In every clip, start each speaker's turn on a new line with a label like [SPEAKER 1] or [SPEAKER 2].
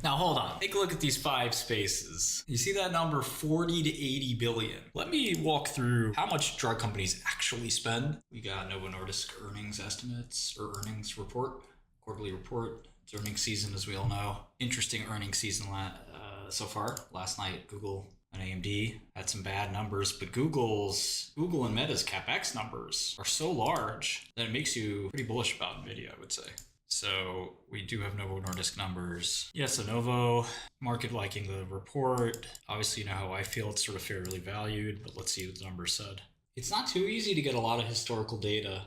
[SPEAKER 1] Now hold on, take a look at these 5 spaces. You see that number 40 to 80 billion. Let me walk through how much drug companies actually spend. We got Novo Nordisk earnings estimates or earnings report, quarterly report. It's earnings season, as we all know. Interesting earnings season so far. Last night, Google and AMD had some bad numbers, but Google and Meta's CapEx numbers are so large that it makes you pretty bullish about NVIDIA, I would say. So we do have Novo Nordisk numbers. Yes, so Novo, market liking the report. Obviously, you know how I feel, it's sort of fairly valued, but let's see what the numbers said. It's not too easy to get a lot of historical data.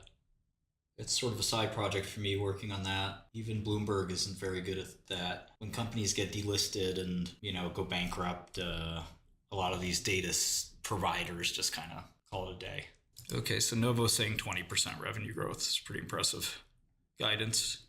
[SPEAKER 1] It's sort of a side project for me working on that. Even Bloomberg isn't very good at that. When companies get delisted and, go bankrupt, a lot of these data providers just kind of call it a day. Okay, so Novo's saying 20% revenue growth is pretty impressive guidance,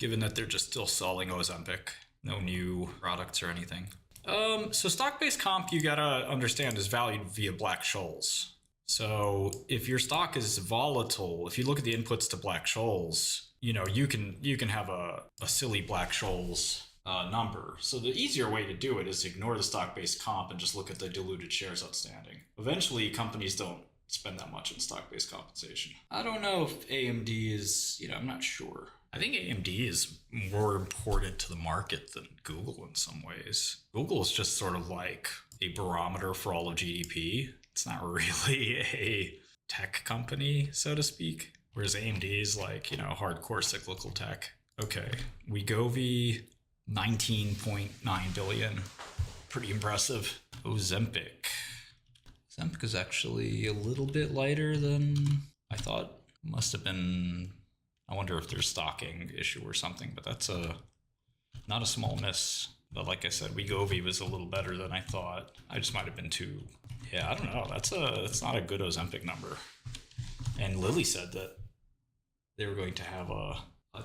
[SPEAKER 1] given that they're just still selling Ozempic, no new products or anything. So stock-based comp, you gotta understand, is valued via Black-Scholes. So if your stock is volatile, if you look at the inputs to Black-Scholes, you can have a silly Black-Scholes number. So the easier way to do it is ignore the stock-based comp and just look at the diluted shares outstanding. Eventually, companies don't spend that much in stock-based compensation. I don't know if AMD is, I'm not sure. I think AMD is more important to the market than Google in some ways. Google is just sort of like a barometer for all of GDP. It's not really a tech company, so to speak. Whereas AMD is like, hardcore cyclical tech. Okay, Wegovy, 19.9 billion. Pretty impressive. Ozempic. Ozempic is actually a little bit lighter than I thought. Must have been, I wonder if there's stocking issue or something, but that's not a small miss. But like I said, Wegovy was a little better than I thought. I just might have been too, I don't know. That's not a good Ozempic number. And Lilly said that they were going to have a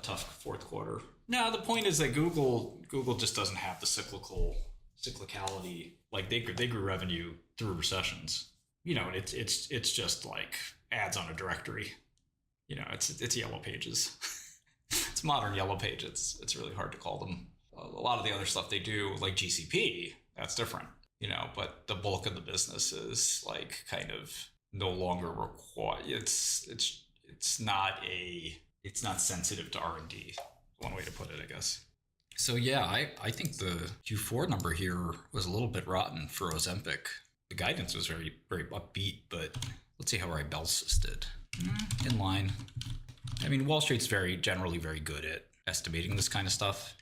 [SPEAKER 1] tough fourth quarter. No, the point is that Google just doesn't have the cyclicality. Like they grew revenue through recessions. It's just like ads on a directory. It's Yellow Pages. It's modern Yellow Pages. It's really hard to call them. A lot of the other stuff they do, like GCP, that's different. But the bulk of the business is like kind of no longer required. It's not sensitive to R&D. One way to put it, I guess. So yeah, I think the Q4 number here was a little bit rotten for Ozempic. The guidance was very, very upbeat, but let's see how 𝗍𝗏𝗡 did. In line. I mean, Wall Street's generally very good at estimating this kind of stuff.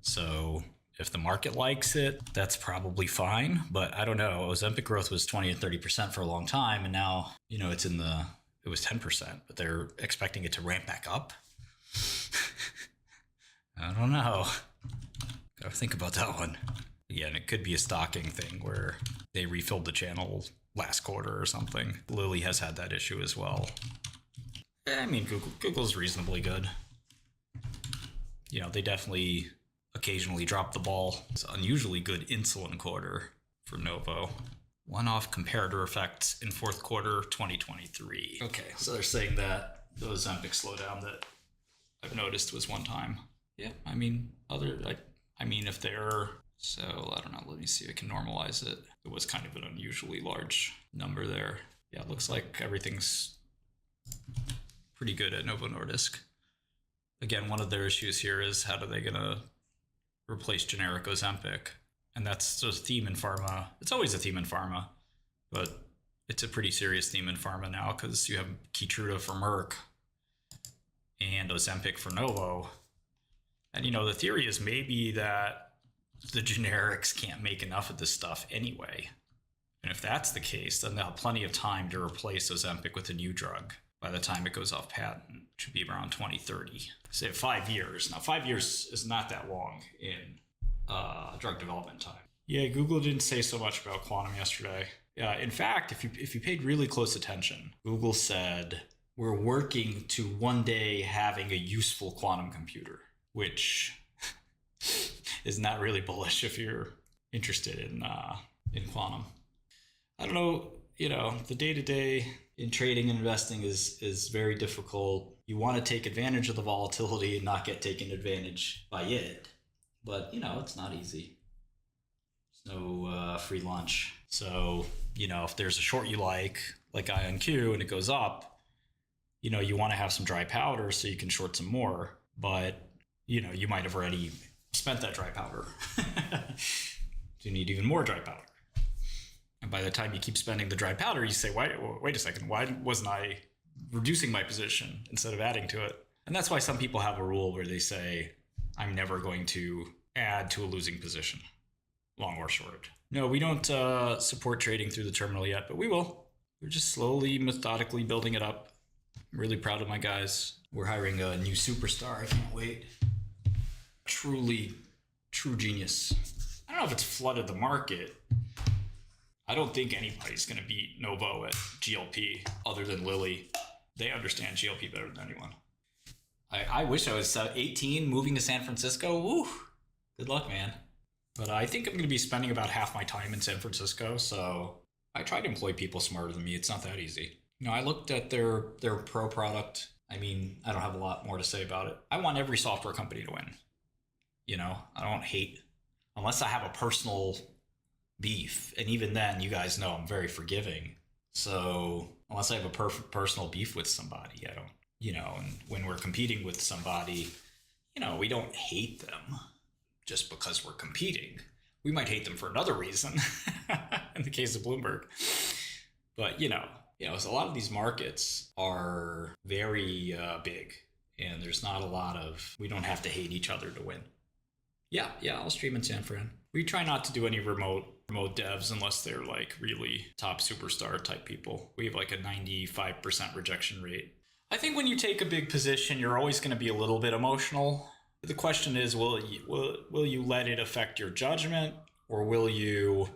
[SPEAKER 1] So if the market likes it, that's probably fine. But I don't know. Ozempic growth was 20 and 30% for a long time, and now it was 10%, but they're expecting it to ramp back up. I don't know. Gotta think about that one. Again, it could be a stocking thing where they refilled the channel last quarter or something. Lilly has had that issue as well. I mean, Google's reasonably good. They definitely occasionally drop the ball. It's an unusually good insulin quarter for Novo. One-off comparator effects in fourth quarter 2023. Okay, so they're saying that the Ozempic slowdown that I've noticed was one time. Yeah, I mean, if they're, so I don't know, let me see if I can normalize it. It was kind of an unusually large number there. Yeah, it looks like everything's pretty good at Novo Nordisk. Again, one of their issues here is how are they going to replace generic Ozempic? And that's a theme in pharma. It's always a theme in pharma, but it's a pretty serious theme in pharma now because you have Keytruda for Merck and Ozempic for Novo. And, the theory is maybe that the generics can't make enough of this stuff anyway. And if that's the case, then they'll have plenty of time to replace Ozempic with a new drug by the time it goes off patent, which should be around 2030. Say 5 years. Now, 5 years is not that long in drug development time. Yeah, Google didn't say so much about quantum yesterday. In fact, if you paid really close attention, Google said, we're working to one day having a useful quantum computer, which is not really bullish if you're interested in quantum. I don't know, the day-to-day in trading and investing is very difficult. You want to take advantage of the volatility and not get taken advantage by it. But, it's not easy. There's no free lunch. So, if there's a short you like IonQ, and it goes up, you want to have some dry powder so you can short some more. But, you might have already spent that dry powder. So you need even more dry powder. And by the time you keep spending the dry powder, you say, wait a second, why wasn't I reducing my position instead of adding to it? And that's why some people have a rule where they say, I'm never going to add to a losing position, long or short. No, we don't support trading through the terminal yet, but we will. We're just slowly, methodically building it up. I'm really proud of my guys. We're hiring a new superstar. I can't wait. True genius. I don't know if it's flooded the market. I don't think anybody's going to beat Novo at GLP other than Lilly. They understand GLP better than anyone. I wish I was 18 moving to San Francisco. Woo! Good luck, man. But I think I'm going to be spending about half my time in San Francisco, so I try to employ people smarter than me. It's not that easy. I looked at their pro product. I don't have a lot more to say about it. I want every software company to win. I don't hate, unless I have a personal beef. And even then, you guys know I'm very forgiving. So unless I have a personal beef with somebody, I don't, and when we're competing with somebody, we don't hate them just because we're competing. We might hate them for another reason in the case of Bloomberg. But, so a lot of these markets are very big, and there's not a lot of, we don't have to hate each other to win. Yeah, I'll stream in San Fran. We try not to do any remote devs unless they're like really top superstar type people. We have like a 95% rejection rate. I think when you take a big position, you're always going to be a little bit emotional. The question is, will you let it affect your judgment, or will you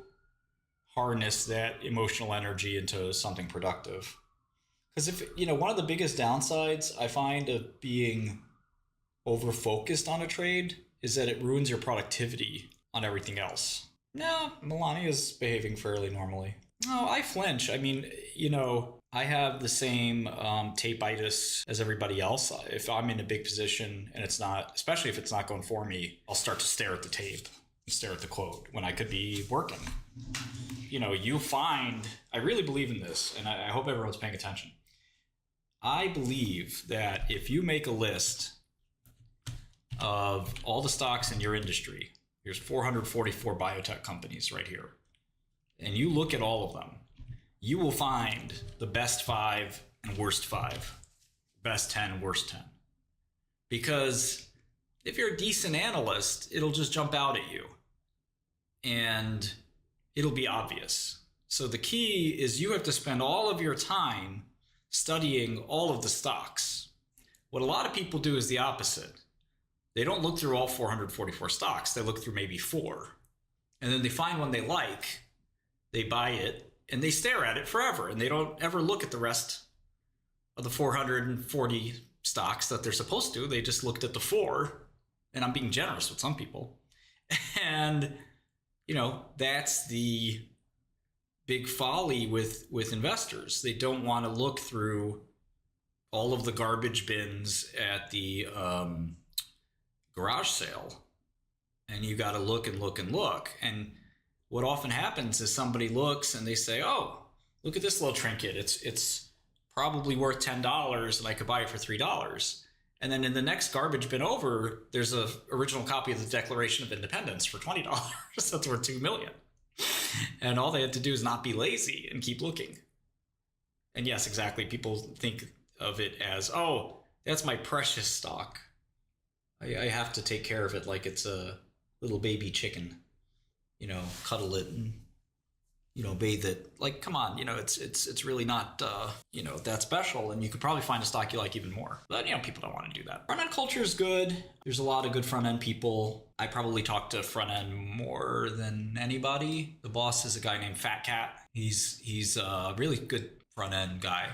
[SPEAKER 1] harness that emotional energy into something productive? Because if, one of the biggest downsides I find of being over-focused on a trade is that it ruins your productivity on everything else. No, Melania's behaving fairly normally. No, I flinch. I have the same 𝗕𝗅𝗡𝗢𝗍 as everybody else. If I'm in a big position and it's not, especially if it's not going for me, I'll start to stare at the tape, stare at the quote when I could be working. You find, I really believe in this, and I hope everyone's paying attention. I believe that if you make a list of all the stocks in your industry, here's 444 biotech companies right here, and you look at all of them, you will find the best 5 and worst 5, best 10, worst 10. Because if you're a decent analyst, it'll just jump out at you and it'll be obvious. So the key is you have to spend all of your time studying all of the stocks. What a lot of people do is the opposite. They don't look through all 444 stocks. They look through maybe 4. And then they find one they like, they buy it, and they stare at it forever. And they don't ever look at the rest of the 440 stocks that they're supposed to. They just looked at the 4. And I'm being generous with some people. And, that's the big folly with investors. They don't want to look through all of the garbage bins at the garage sale, and you got to look and look and look. And what often happens is somebody looks and they say, oh, look at this little trinket. It's probably worth $10 and I could buy it for $3. And then in the next garbage bin over, there's an original copy of the Declaration of Independence for $20. That's worth $2 million. And all they had to do is not be lazy and keep looking. And yes, exactly. People think of it as, oh, that's my precious stock. I have to take care of it like it's a little baby chicken, cuddle it and, bathe it. Like, come on, it's really not, that special. And you could probably find a stock you like even more. But, people don't want to do that. Front-end culture is good. There's a lot of good front-end people. I probably talk to front-end more than anybody. The boss is a guy named Fat Cat. He's a really good front-end guy.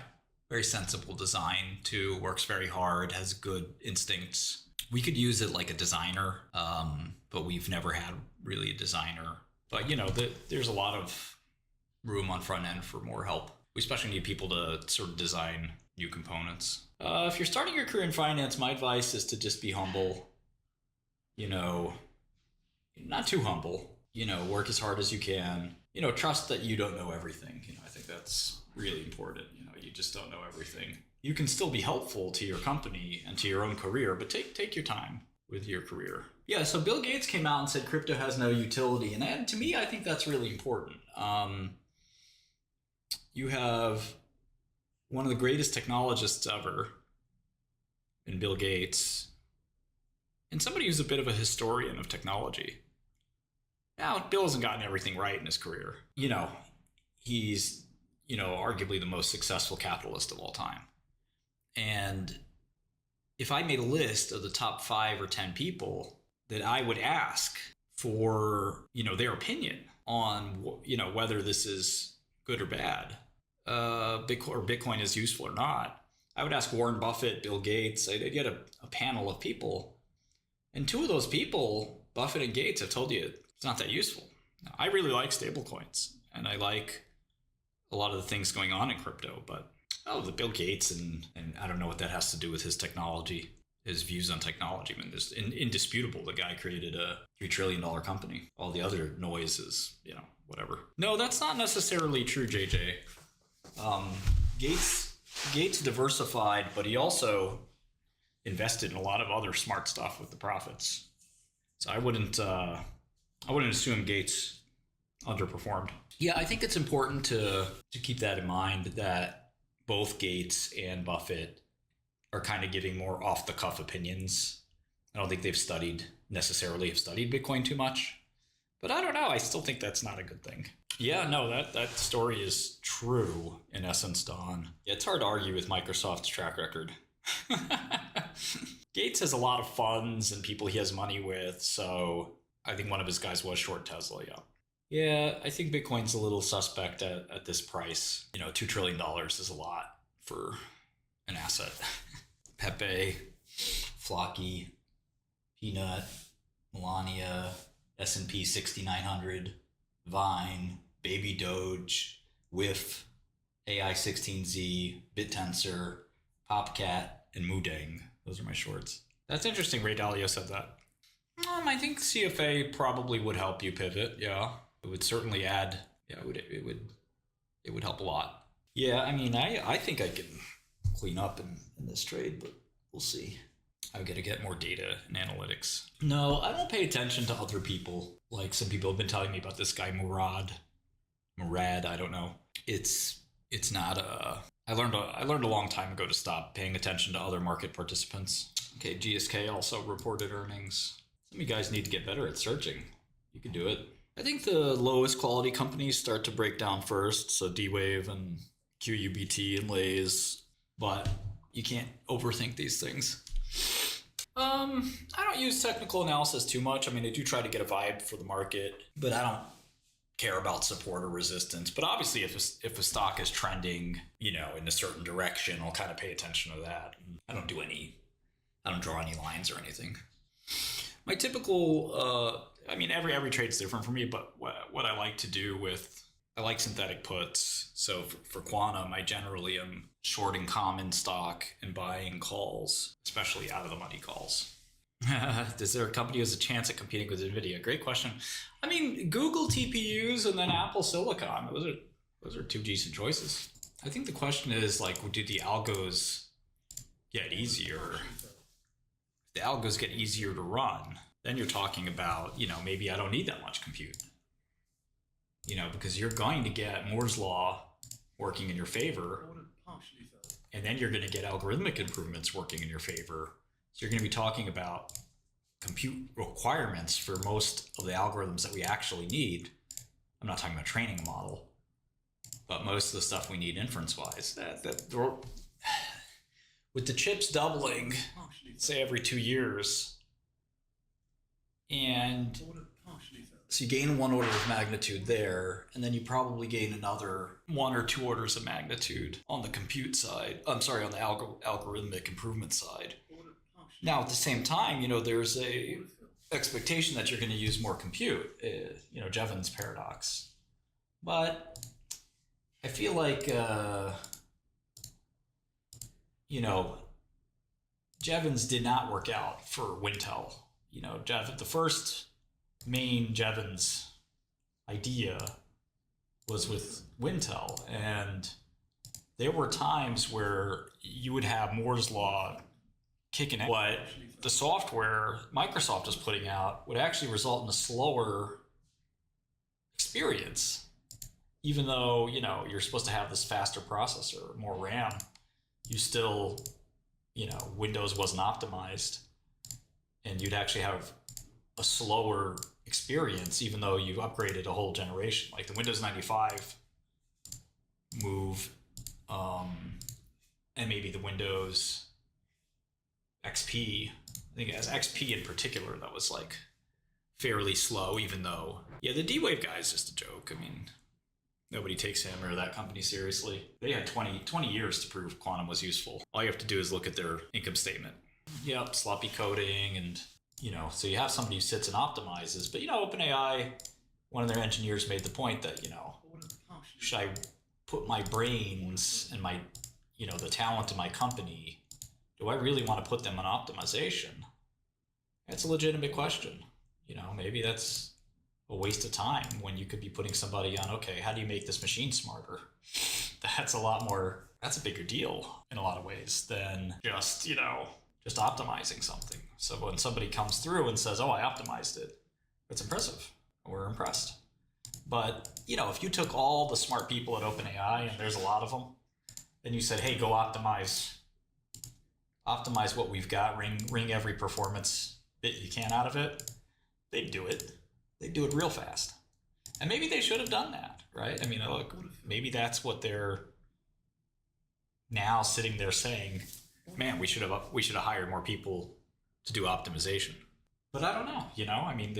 [SPEAKER 1] Very sensible design, too. Works very hard, has good instincts. We could use it like a designer, but we've never had really a designer. But, there's a lot of room on front end for more help. We especially need people to sort of design new components. If you're starting your career in finance, my advice is to just be humble. not too humble. You know, work as hard as you can. You know, trust that you don't know everything. You know, I think that's really important. You know, you just don't know everything. You can still be helpful to your company and to your own career, but take your time with your career. Yeah, so Bill Gates came out and said crypto has no utility. And to me, I think that's really important. You have one of the greatest technologists ever in Bill Gates, and somebody who's a bit of a historian of technology. Now, Bill hasn't gotten everything right in his career. You know, he's, you know, arguably the most successful capitalist of all time. And if I made a list of the top 5 or 10 people that I would ask for, you know, their opinion on, you know, whether this is good or bad, Bitcoin is useful or not, I would ask Warren Buffett, Bill Gates. I'd get a panel of people. And 2 of those people, Buffett and Gates, have told you it's not that useful. I really like stablecoins, and I like a lot of the things going on in crypto, but the Bill Gates and I don't know what that has to do with his technology, his views on technology. I mean, it's indisputable. The guy created a $3 trillion company. All the other noise is, you know, whatever. No, that's not necessarily true, JJ. Gates diversified, but he also invested in a lot of other smart stuff with the profits. So I wouldn't assume Gates underperformed. Yeah, I think it's important to keep that in mind, that both Gates and Buffett are kind of giving more off-the-cuff opinions. I don't think they've necessarily studied Bitcoin too much. But I don't know. I still think that's not a good thing. Yeah, no, that story is true in essence, Don. It's hard to argue with Microsoft's track record. Gates has a lot of funds and people he has money with, so I think one of his guys was short Tesla, yeah. Yeah, I think Bitcoin's a little suspect at this price. You know, $2 trillion is a lot for an asset. Pepe, Flocky, Peanut, Melania, S&P 6900, Vine, Baby Doge, WIF, AI16Z, BitTensor, Popcat, and Mudang. Those are my shorts. That's interesting. Ray Dalio said that. I think CFA probably would help you pivot. Yeah, it would certainly add. Yeah, it would help a lot. Yeah, I mean, I think I can clean up in this trade, but we'll see. I've got to get more data and analytics. No, I don't pay attention to other people. Like some people have been telling me about this guy Murad, I don't know. It's not I learned a long time ago to stop paying attention to other market participants. Okay, GSK also reported earnings. Some of you guys need to get better at searching. You can do it. I think the lowest quality companies start to break down first. So D-Wave and QUBT and Lays, but you can't overthink these things. I don't use technical analysis too much. I mean, I do try to get a vibe for the market, but I don't care about support or resistance. But obviously, if a stock is trending, you know, in a certain direction, I'll kind of pay attention to that. I don't draw any lines or anything. My typical, I mean, every trade's different for me, but what I like to do I like synthetic puts. So for quantum, I generally am shorting common stock and buying calls, especially out of the money calls. Is there a company who has a chance at competing with NVIDIA? Great question. I mean, Google TPUs and then Apple Silicon. Those are 2 decent choices. I think the question is, like, do the algos get easier? If the algos get easier to run, then you're talking about, you know, maybe I don't need that much compute. You know, because you're going to get Moore's Law working in your favor, and then you're going to get algorithmic improvements working in your favor. So you're going to be talking about compute requirements for most of the algorithms that we actually need. I'm not talking about training a model, but most of the stuff we need inference-wise. With the chips doubling, say every 2 years, and so you gain 1 order of magnitude there, and then you probably gain another 1 or 2 orders of magnitude on the compute side. I'm sorry, on the algorithmic improvement side. Now, at the same time, you know, there's a expectation that you're going to use more compute, you know, Jevons paradox. But I feel like, you know, Jevons did not work out for Wintel. You know, the first 𝗔𝗍𝗻's idea was with Wintel, and there were times where you would have Moore's law kicking in. What the software Microsoft is putting out would actually result in a slower experience, even though, you know, you're supposed to have this faster processor, more RAM. You still, you know, Windows wasn't optimized, and you'd actually have a slower experience, even though you've upgraded a whole generation. Like the Windows 95 move, and maybe the Windows XP. I think it has XP in particular that was like fairly slow, even though, yeah, the D-Wave guy is just a joke. I mean, nobody takes him or that company seriously. They had 20 years to prove quantum was useful. All you have to do is look at their income statement. Yep, sloppy coding, and, you know, so you have somebody who sits and optimizes. But, you know, OpenAI, one of their engineers made the point that, you know, should I put my brains and my, you know, the talent in my company, do I really want to put them on optimization? That's a legitimate question. You know, maybe that's a waste of time when you could be putting somebody on, okay, how do you make this machine smarter? That's a lot more, that's a bigger deal in a lot of ways than just, you know, just optimizing something. So when somebody comes through and says, oh, I optimized it, it's impressive. We're impressed. But, you know, if you took all the smart people at OpenAI, and there's a lot of them, then you said, hey, go optimize what we've got, wring every performance bit you can out of it, they'd do it. They'd do it real fast. And maybe they should have done that, right? I mean, look, maybe that's what they're now sitting there saying, man, we should have hired more people to do optimization. But I don't know, you know, I mean,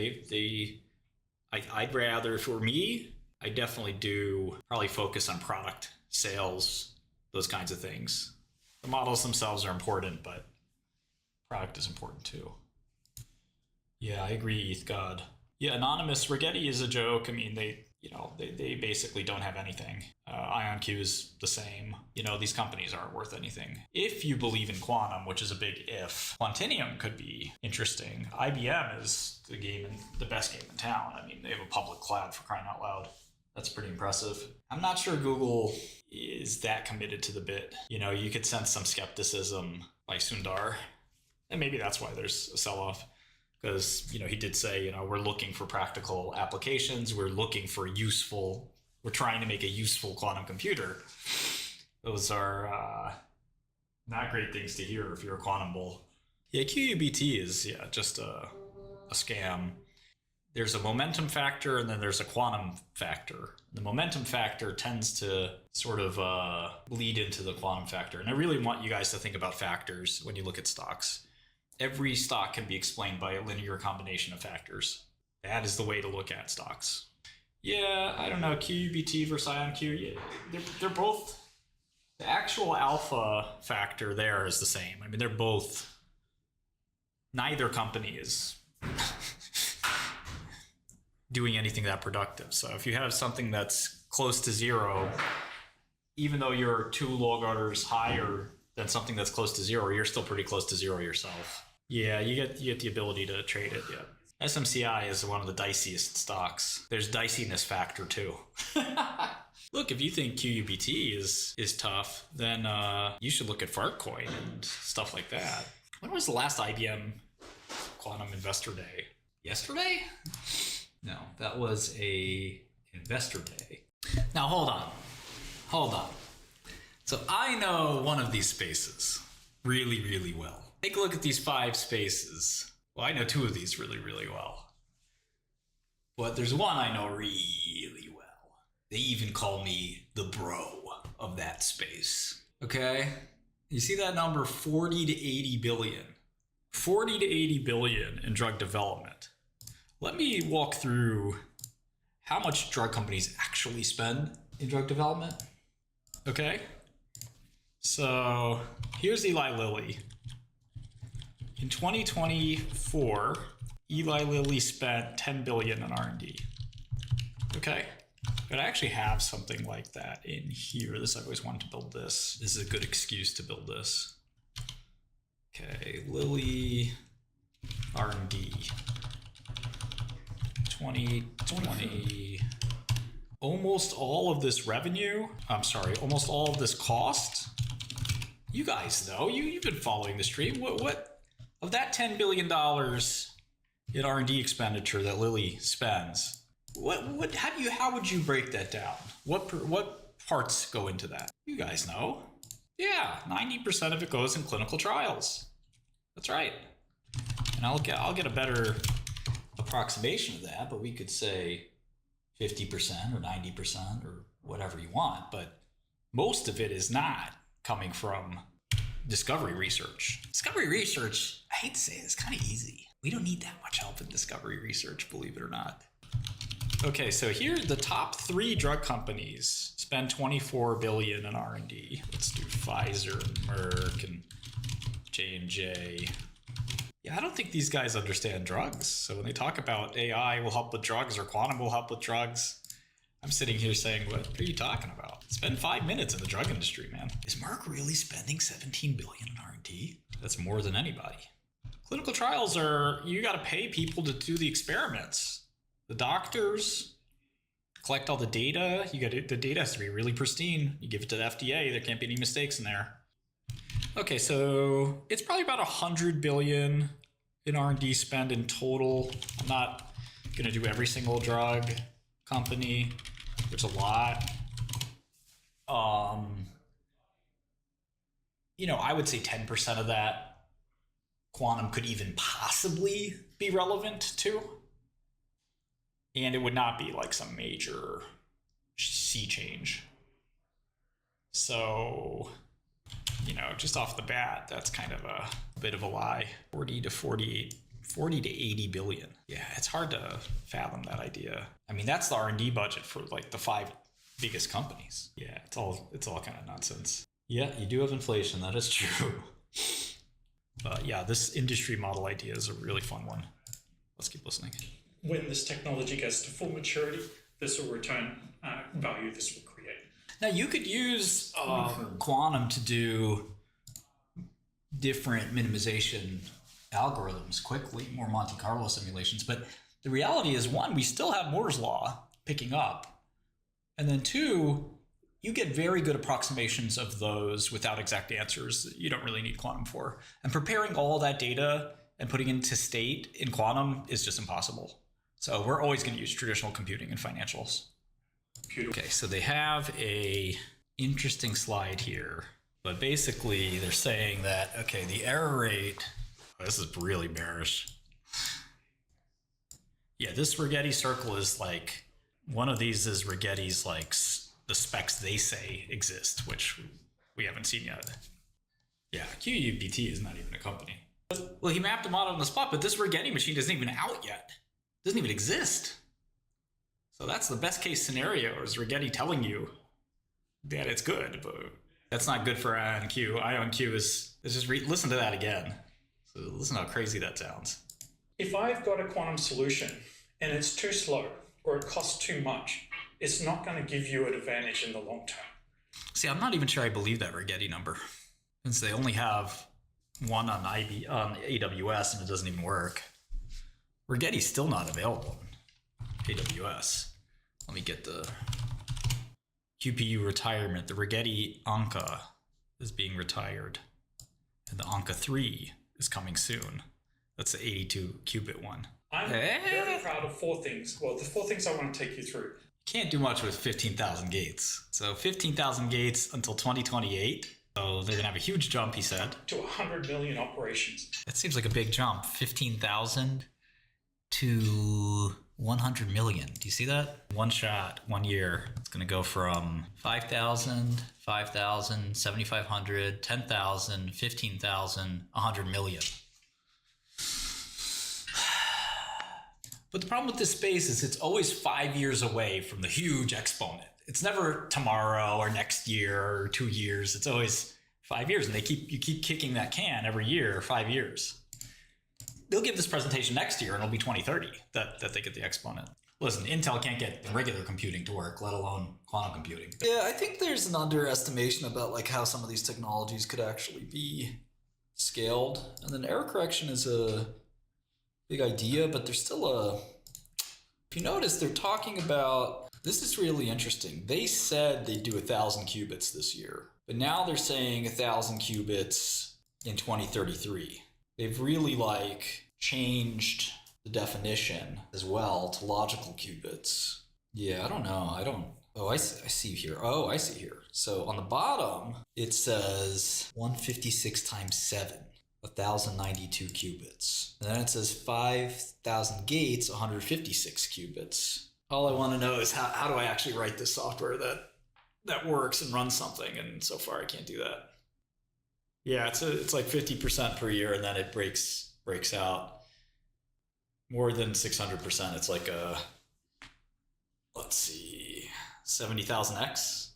[SPEAKER 1] I'd rather, for me, I definitely do probably focus on product, sales, those kinds of things. The models themselves are important, but product is important too. Yeah, I agree, 𝗏𝗏𝗏𝗏. Yeah, anonymous Rigetti is a joke. I mean, they basically don't have anything. IonQ is the same. You know, these companies aren't worth anything. If you believe in quantum, which is a big if, Quantinium could be interesting. IBM is the best game in town. I mean, they have a public cloud, for crying out loud. That's pretty impressive. I'm not sure Google is that committed to the bit. You know, you could sense some skepticism by Sundar, and maybe that's why there's a sell-off. Because, you know, he did say, you know, we're looking for practical applications. We're looking for we're trying to make a useful quantum computer. Those are not great things to hear if you're a quantum bull. Yeah, QUBT is, yeah, just a scam. There's a momentum factor and then there's a quantum factor. The momentum factor tends to sort of bleed into the quantum factor. And I really want you guys to think about factors when you look at stocks. Every stock can be explained by a linear combination of factors. That is the way to look at stocks. Yeah, I don't know, QUBT versus IonQ, yeah, they're both, the actual alpha factor there is the same. I mean, they're both, neither company is doing anything that productive. So if you have something that's close to zero, even though you're 2 log orders higher than something that's close to zero, you're still pretty close to zero yourself. Yeah, you get the ability to trade it, yeah. SMCI is one of the diciest stocks. There's diciness factor too. Look, if you think QUBT is tough, then you should look at Fartcoin and stuff like that. When was the last IBM Quantum Investor Day? Yesterday? No, that was a Investor Day. Now hold on. So I know one of these spaces really, really well. Take a look at these 5 spaces. Well, I know 2 of these really, really well. But there's one I know really well. They even call me the bro of that space. Okay? You see that number, 40 to 80 billion. 40 to 80 billion in drug development. Let me walk through how much drug companies actually spend in drug development. Okay? So here's Eli Lilly. In 2024, Eli Lilly spent 10 billion on R&D. Okay, but I actually have something like that in here. I've always wanted to build this. This is a good excuse to build this. Okay, Lilly R&D. 2020. Almost all of this revenue, almost all of this cost. You guys know, you've been following the stream. What of that $10 billion in R&D expenditure that Lilly spends? How would you break that down? What parts go into that? You guys know. Yeah, 90% of it goes in clinical trials. That's right. And I'll get a better approximation of that, but we could say 50% or 90% or whatever you want, but most of it is not coming from discovery research. Discovery research, I hate to say it, it's kind of easy. We don't need that much help in discovery research, believe it or not. Okay, so here the top 3 drug companies spend $24 billion in R&D. Let's do Pfizer, Merck, and J&J. Yeah, I don't think these guys understand drugs. So when they talk about AI will help with drugs or quantum will help with drugs, I'm sitting here saying, what are you talking about? Spend 5 minutes in the drug industry, man. Is Merck really spending $17 billion in R&D? That's more than anybody. Clinical trials are, you got to pay people to do the experiments. The doctors collect all the data. The data has to be really pristine. You give it to the FDA. There can't be any mistakes in there. Okay, so it's probably about $100 billion in R&D spend in total. I'm not going to do every single drug company. There's a lot. I would say 10% of that quantum could even possibly be relevant to. And it would not be like some major sea change. So, just off the bat, that's kind of a bit of a lie. 40 to 80 billion. Yeah, it's hard to fathom that idea. I mean, that's the R&D budget for like the 5 biggest companies. Yeah, it's all kind of nonsense. Yeah, you do have inflation. That is true. But yeah, this industry model idea is a really fun one. Let's keep listening.
[SPEAKER 2] When this technology gets to full maturity, this will return value this will create.
[SPEAKER 1] Now, you could use quantum to do different minimization algorithms quickly, more Monte Carlo simulations. But the reality is, 1, we still have Moore's law picking up. And then 2, you get very good approximations of those without exact answers that you don't really need quantum for. And preparing all that data and putting it into state in quantum is just impossible. So we're always going to use traditional computing and financials. Okay, so they have a interesting slide here, but basically they're saying that, okay, the error rate, this is really bearish. Yeah, this Rigetti circle is like, one of these is Rigetti's like the specs they say exist, which we haven't seen yet. Yeah, QUBT is not even a company. Well, he mapped them out on the spot, but this Rigetti machine isn't even out yet. Doesn't even exist. So that's the best case scenario, is Rigetti telling you that it's good, but that's not good for IonQ. IonQ is just listen to that again. So listen how crazy that sounds.
[SPEAKER 2] If I've got a quantum solution and it's too slow or it costs too much, it's not going to give you an advantage in the long term.
[SPEAKER 1] See, I'm not even sure I believe that Rigetti number, since they only have one on AWS and it doesn't even work. Rigetti's still not available in AWS. Let me get the QPU retirement. The Rigetti Anka is being retired, and the Anka 3 is coming soon. That's the 82 qubit one.
[SPEAKER 2] I'm very proud of 4 things. Well, the 4 things I want to take you through.
[SPEAKER 1] Can't do much with 15,000 gates. So 15,000 gates until 2028. So they're gonna have a huge jump, he said.
[SPEAKER 2] To 100 million operations.
[SPEAKER 1] That seems like a big jump. 15,000 to 100 million. Do you see that? One shot, 1 year. It's going to go from 5,000, 5,000, 7,500, 10,000, 15,000, 100 million. But the problem with this space is it's always 5 years away from the huge exponent. It's never tomorrow or next year or 2 years. It's always 5 years, and you keep kicking that can every year, 5 years. They'll give this presentation next year, and it'll be 2030 that they get the exponent. Listen, Intel can't get regular computing to work, let alone quantum computing.
[SPEAKER 3] Yeah, I think there's an underestimation about like how some of these technologies could actually be scaled. And then error correction is a big idea, but there's still a If you notice, they're talking about, this is really interesting. They said they'd do 1,000 qubits this year, but now they're saying 1,000 qubits in 2033. They've really like changed the definition as well to logical qubits. Yeah, I don't know. Oh, I see here. Oh, I see here. So on the bottom, it says 156 times 7, 1,092 qubits. And then it says 5,000 gates, 156 qubits. All I want to know is how do I actually write this software that works and runs something? And so far, I can't do that. Yeah, it's like 50% per year, and then it breaks out more than 600%. It's like a, let's see, 70,000x.